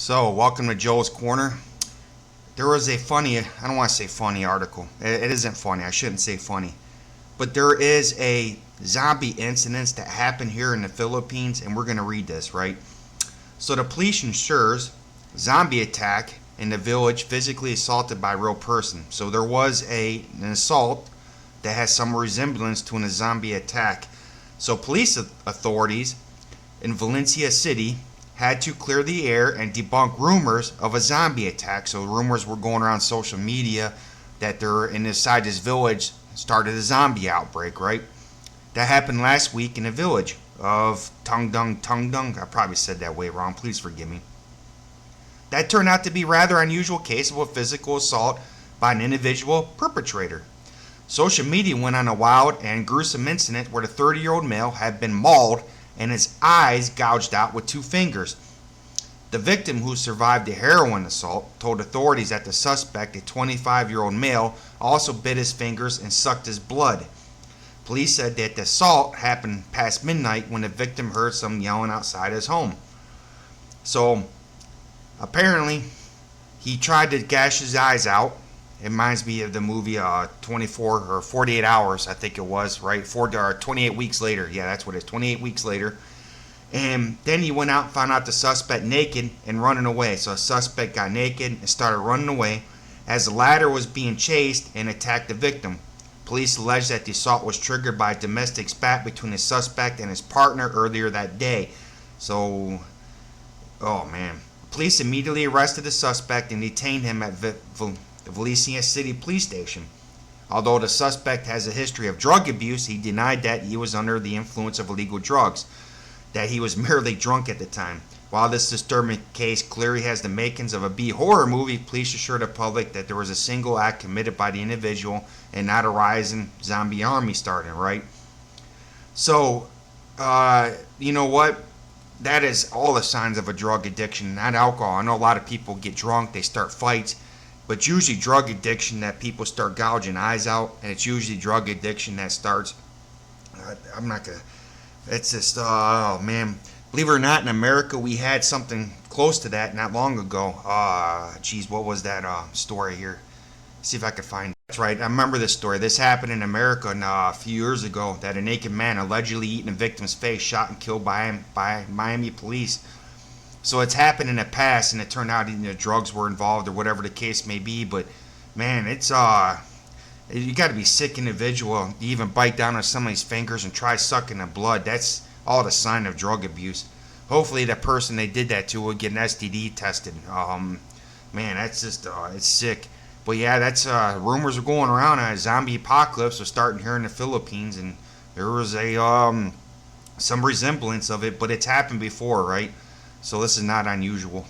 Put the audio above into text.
So, welcome to Joe's Corner. There was a funny, I don't want to say funny article. It isn't funny. I shouldn't say funny. But there is a zombie incident that happened here in the Philippines, and we're going to read this, right? So, the police ensures zombie attack in the village physically assaulted by a real person. So, there was an assault that has some resemblance to a zombie attack. So, police authorities in Valencia City had to clear the air and debunk rumors of a zombie attack. So rumors were going around social media that they're inside this village started a zombie outbreak, right? That happened last week in the village of Tungdung. I probably said that way wrong. Please forgive me. That turned out to be a rather unusual case of a physical assault by an individual perpetrator. Social media went on a wild and gruesome incident where the 30-year-old male had been mauled and his eyes gouged out with two fingers. The victim, who survived the heroin assault, told authorities that the suspect, a 25-year-old male, also bit his fingers and sucked his blood. Police said that the assault happened past midnight when the victim heard some yelling outside his home. So, apparently, he tried to gash his eyes out. It reminds me of the movie 24 or 48 hours, I think it was, right? 28 weeks later. Yeah, that's what it is. 28 weeks later. And then he went out and found out the suspect naked and running away. So the suspect got naked and started running away as the latter was being chased and attacked the victim. Police allege that the assault was triggered by a domestic spat between the suspect and his partner earlier that day. So, oh man. Police immediately arrested the suspect and detained him at the Valencia City Police Station. Although the suspect has a history of drug abuse, he denied that he was under the influence of illegal drugs, that he was merely drunk at the time. While this disturbing case clearly has the makings of a B-horror movie, police assured the public that there was a single act committed by the individual and not a rising zombie army starting, right? So, you know what? That is all the signs of a drug addiction, not alcohol. I know a lot of people get drunk, they start fights. But it's usually drug addiction that people start gouging eyes out, and it's usually drug addiction that starts. I'm not gonna. It's just, oh man. Believe it or not, in America we had something close to that not long ago. Geez, what was that story here? See if I could find it. That's right. I remember this story. This happened in America a few years ago. That a naked man allegedly eaten a victim's face, shot and killed by Miami police. So it's happened in the past, and it turned out drugs were involved or whatever the case may be. But man, it's you got to be sick individual to even bite down on somebody's fingers and try sucking the blood. That's all the sign of drug abuse. Hopefully, the person they did that to will get an STD tested. Man, that's just it's sick. But yeah, that's rumors are going around. A zombie apocalypse was starting here in the Philippines, and there was a some resemblance of it, but it's happened before, right? So this is not unusual.